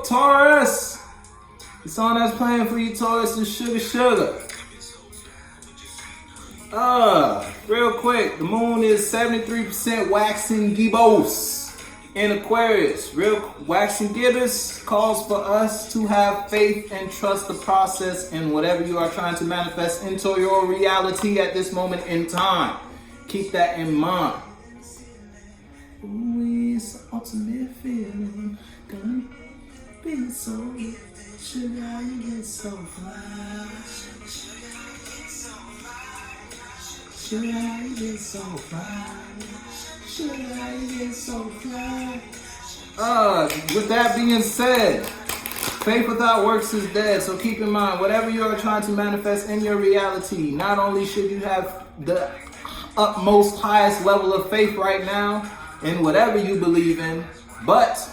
yo, Taurus. The song that's playing for you, Taurus, is Sugar Sugar. Real quick, the moon is 73% waxing Gibbous in Aquarius. Real waxing Gibbous calls for us to have faith and trust the process in whatever you are trying to manifest into your reality at this moment in time. Keep that in mind. Ooh, it's the ultimate feeling. Gonna be so good. Sugar, you get so fly. Sugar, you get so fly. Sugar, you get so fly. With that being said, faith without works is dead. So keep in mind, whatever you are trying to manifest in your reality, not only should you have the utmost highest level of faith right now in whatever you believe in, but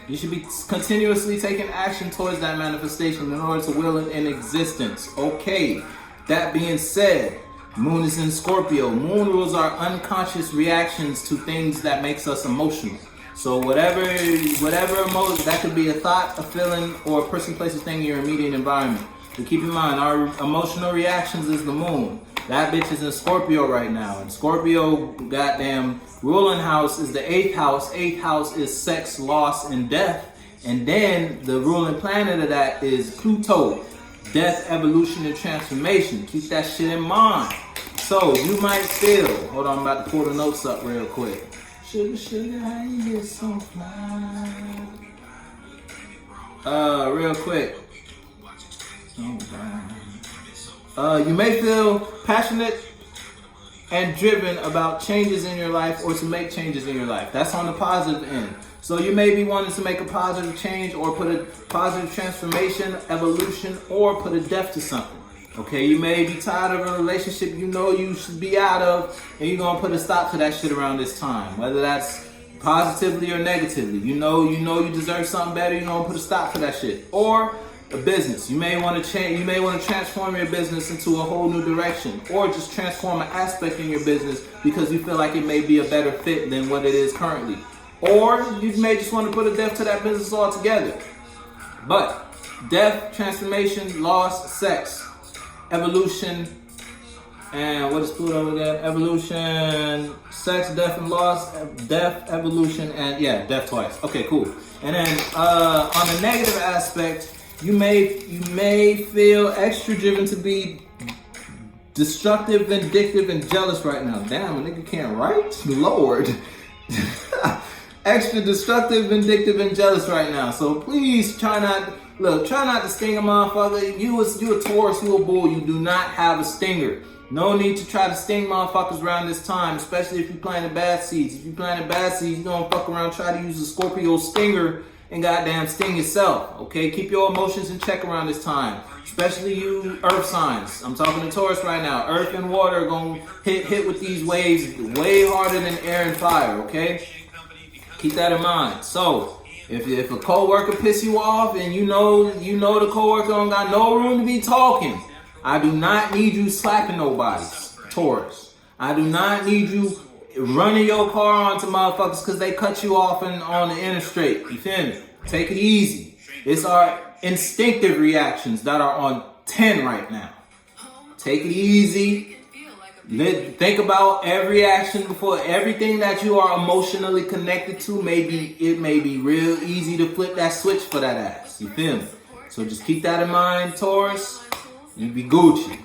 you should be continuously taking action towards that manifestation in order to will it in existence. Okay, that being said, moon is in Scorpio. Moon rules our unconscious reactions to things that makes us emotional. So whatever emotion, that could be a thought, a feeling, or a person, place, or thing in your immediate environment. But keep in mind, our emotional reactions is the moon. That bitch is in Scorpio right now. And Scorpio, goddamn, ruling house is the 8th house. 8th house is sex, loss, and death. And then the ruling planet of that is Pluto. Death, evolution, and transformation. Keep that shit in mind. So you might feel, hold on, I'm about to pull the notes up real quick. Sugar, sugar, how you get so fly? Real quick. Oh, God. You may feel passionate and driven about changes in your life or to make changes in your life. That's on the positive end. So you may be wanting to make a positive change or put a positive transformation, evolution, or put a death to something. Okay, you may be tired of a relationship you know you should be out of, and you're gonna put a stop to that shit around this time. Whether that's positively or negatively. You know you deserve something better, you're gonna put a stop to that shit. Or a business. You may want to change, you may want to transform your business into a whole new direction, or just transform an aspect in your business because you feel like it may be a better fit than what it is currently. Or you may just want to put a death to that business altogether. But death, transformation, loss, sex, evolution, and what is Pluto again? Evolution, sex, death, and loss, death, evolution, and yeah, death twice. Okay, cool. And then on the negative aspect, you may feel extra driven to be destructive, vindictive, and jealous right now. Damn, a nigga can't write? Lord. Extra destructive, vindictive, and jealous right now. So please try not to sting a motherfucker. You a Taurus, you a bull. You do not have a stinger. No need to try to sting motherfuckers around this time, especially if you're planting bad seeds. If you're planting bad seeds, you're gonna fuck around, try to use the Scorpio stinger and goddamn sting yourself, okay? Keep your emotions in check around this time, especially you earth signs. I'm talking to Taurus right now. Earth and water are going to hit with these waves way harder than air and fire, okay? Keep that in mind. So, if a coworker piss you off and you know the coworker don't got no room to be talking, I do not need you slapping nobody, Taurus. I do not need you running your car onto motherfuckers because they cut you off on the interstate. You feel me? Take it easy. It's our instinctive reactions that are on 10 right now. Take it easy. Think about every action before everything that you are emotionally connected to. It may be real easy to flip that switch for that ass. You feel me? So just keep that in mind, Taurus. You be Gucci.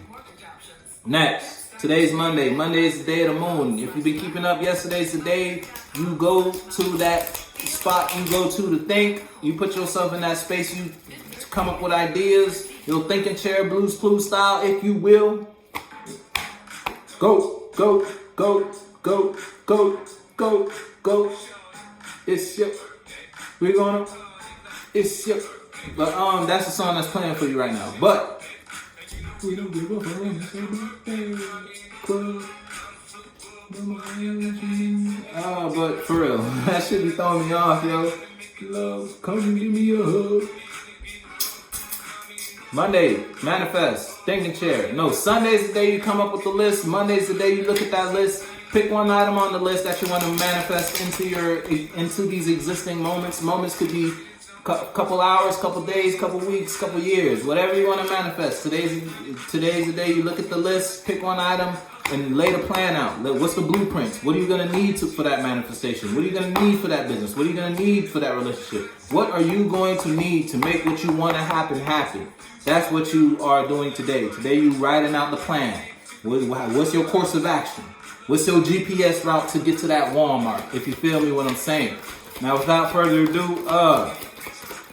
Next. Today's Monday. Monday is the day of the moon. If you've been keeping up, yesterday's the day you go to that spot you go to think. You put yourself in that space, you come up with ideas. Your thinking chair, Blues Clues style, if you will. Go, go, go, go, go, go, go. It's your, it's your. But that's the song that's playing for you right now. But we don't give a fuck. But for real, that shit be throwing me off, yo. Love, come and give me a hug. Monday, manifest, thinking chair. No, Sunday's the day you come up with the list. Monday's the day you look at that list. Pick one item on the list that you want to manifest into these existing moments. Moments could be couple hours, couple days, couple weeks, couple years, whatever you want to manifest. Today's the day you look at the list, pick one item, and lay the plan out. What's the blueprints? What are you going to need for that manifestation? What are you going to need for that business? What are you going to need for that relationship? What are you going to need to make what you want to happen? That's what you are doing today. Today you writing out the plan. What's your course of action? What's your GPS route to get to that Walmart? If you feel me what I'm saying. Now, without further ado,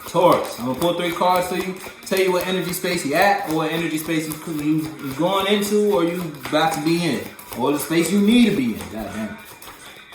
Taurus, I'm gonna pull 3 cards to you, tell you what energy space you at, or what energy space you going into, or you about to be in, or the space you need to be in. God damn it.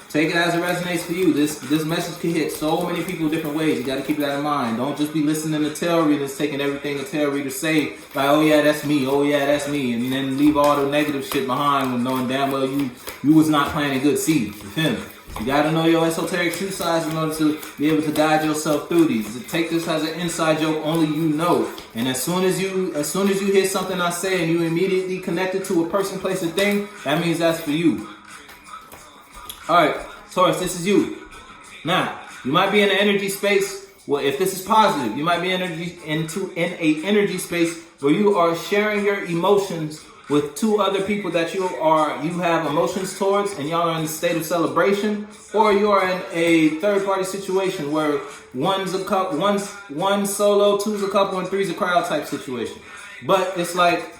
Take it as it resonates for you. This message can hit so many people different ways. You got to keep that in mind. Don't just be listening to tarot readers, taking everything a tarot reader say, like, oh yeah, that's me, oh yeah, that's me, and then leave all the negative shit behind when knowing damn well you was not planting good seed. You feel me? You got to know your esoteric true sides in order to be able to guide yourself through these. Take this as an inside joke only you know. And as soon as you hear something I say and you immediately connect it to a person, place, or thing, that means that's for you. Alright, Taurus, this is you. Now, you might be in an energy space. Well, if this is positive, you might be in a energy space where you are sharing your emotions with 2 other people that you have emotions towards, and y'all are in a state of celebration, or you are in a third-party situation where one's one solo, 2's a couple, and 3's a crowd type situation. But it's like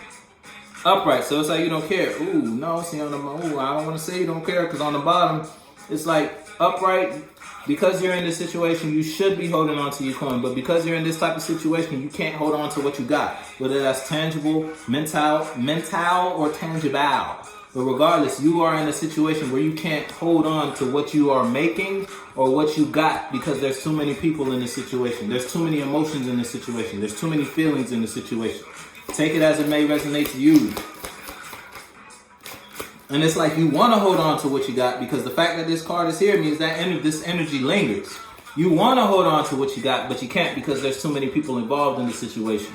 upright, so it's like you don't care. Ooh, no, see on the I don't want to say you don't care, because on the bottom it's like upright. Because you're in this situation, you should be holding on to your coin, but because you're in this type of situation, you can't hold on to what you got, whether that's tangible, mental, or tangible. But regardless, you are in a situation where you can't hold on to what you are making or what you got, because there's too many people in this situation. There's too many emotions in this situation. There's too many feelings in the situation. Take it as it may resonate to you. And it's like you want to hold on to what you got, because the fact that this card is here means that this energy lingers. You want to hold on to what you got, but you can't because there's too many people involved in the situation.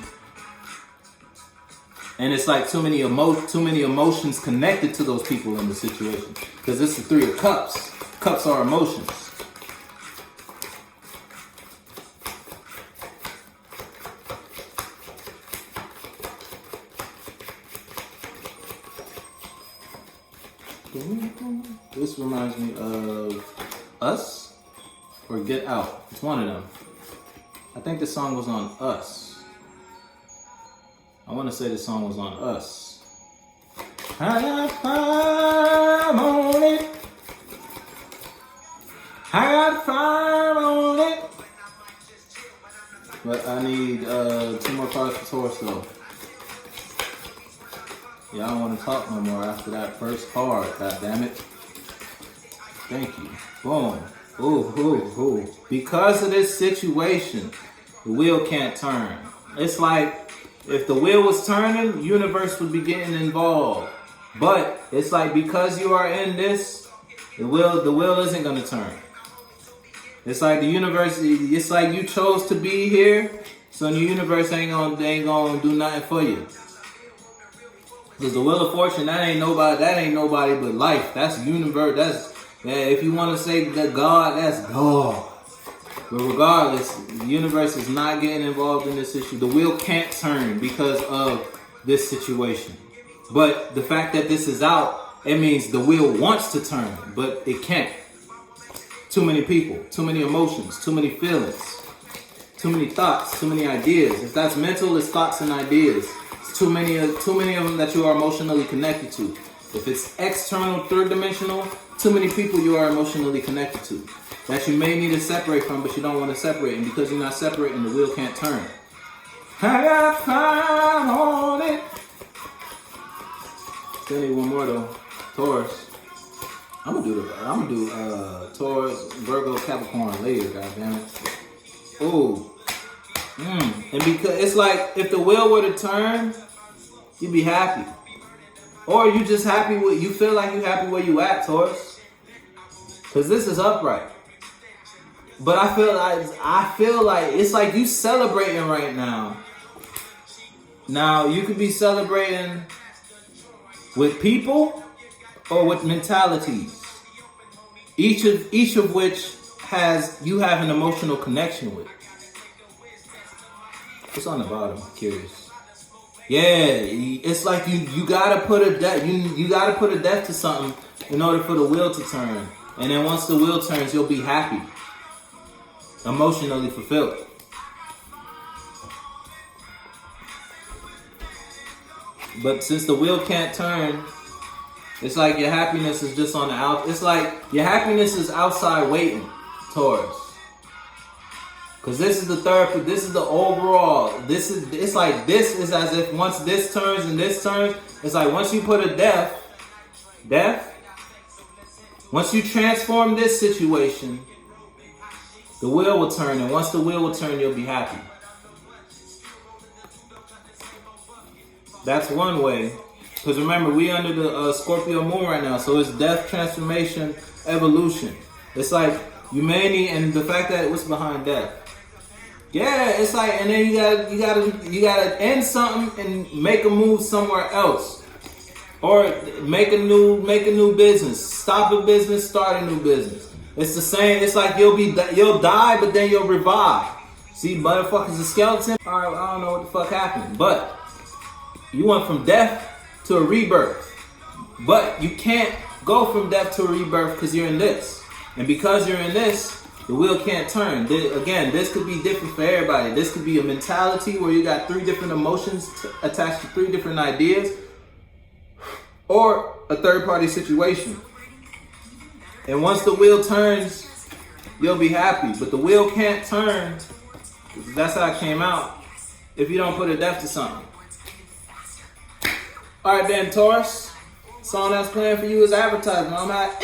And it's like too many emotions connected to those people in the situation. Because this is the 3 of Cups. Cups are emotions. This reminds me of Us or Get Out. It's one of them. I think the song was on Us. I want to say the song was on Us. I got fire on it. I got fire on it. But I need 2 more cards for Taurus though. Yeah, I don't want to talk no more after that first card. God damn it. Thank you. Boom. Ooh. Because of this situation, the wheel can't turn. It's like if the wheel was turning, universe would be getting involved. But it's like because you are in this, the wheel isn't gonna turn. It's like the universe. It's like you chose to be here, so the universe ain't gonna do nothing for you. Because the Wheel of Fortune, that ain't nobody but life. That's universe. If you want to say that God, that's God. But regardless, the universe is not getting involved in this issue. The wheel can't turn because of this situation. But the fact that this is out, it means the wheel wants to turn, but it can't. Too many people, too many emotions, too many feelings, too many thoughts, too many ideas. If that's mental, it's thoughts and ideas. Too many of them that you are emotionally connected to. If it's external, third dimensional, too many people you are emotionally connected to that you may need to separate from, but you don't want to separate. And because you're not separating, the wheel can't turn. I got fire on it. Still need one more though. Taurus. I'm gonna do Taurus, Virgo, Capricorn later. God damn it. Ooh. And because it's like if the wheel were to turn, you'd be happy. Or you just happy you feel like you happy where you at, Taurus. Cause this is upright. But I feel like it's like you celebrating right now. Now you could be celebrating with people or with mentalities. Each of which you have an emotional connection with. What's on the bottom? I'm curious. Yeah, it's like you gotta put a death. You gotta put a death to something in order for the wheel to turn. And then once the wheel turns, you'll be happy, emotionally fulfilled. But since the wheel can't turn, it's like your happiness is just on the out. It's like your happiness is outside waiting, Taurus. Because this is the third. This is the overall. It's like this is as if once this turns and this turns. It's like once you put a death. Once you transform this situation, the wheel will turn, and once the wheel will turn, you'll be happy. That's one way. Because remember, we under the Scorpio moon right now, so it's death, transformation, evolution. It's like humanity, and the fact that what's behind death. Yeah, it's like, and then you gotta end something and make a move somewhere else, or make a new business, stop a business, start a new business. It's the same. It's like you'll die, but then you'll revive. See, motherfuckers, a skeleton. All right, I don't know what the fuck happened, but you went from death to a rebirth, but you can't go from death to a rebirth because you're in this, and because you're in this. The wheel can't turn. Again, this could be different for everybody. This could be a mentality where you got 3 different emotions attached to 3 different ideas, or a third-party situation. And once the wheel turns, you'll be happy. But the wheel can't turn, that's how it came out, if you don't put a death to something. All right, then, Taurus. Song that's playing for you is advertisement. I'm at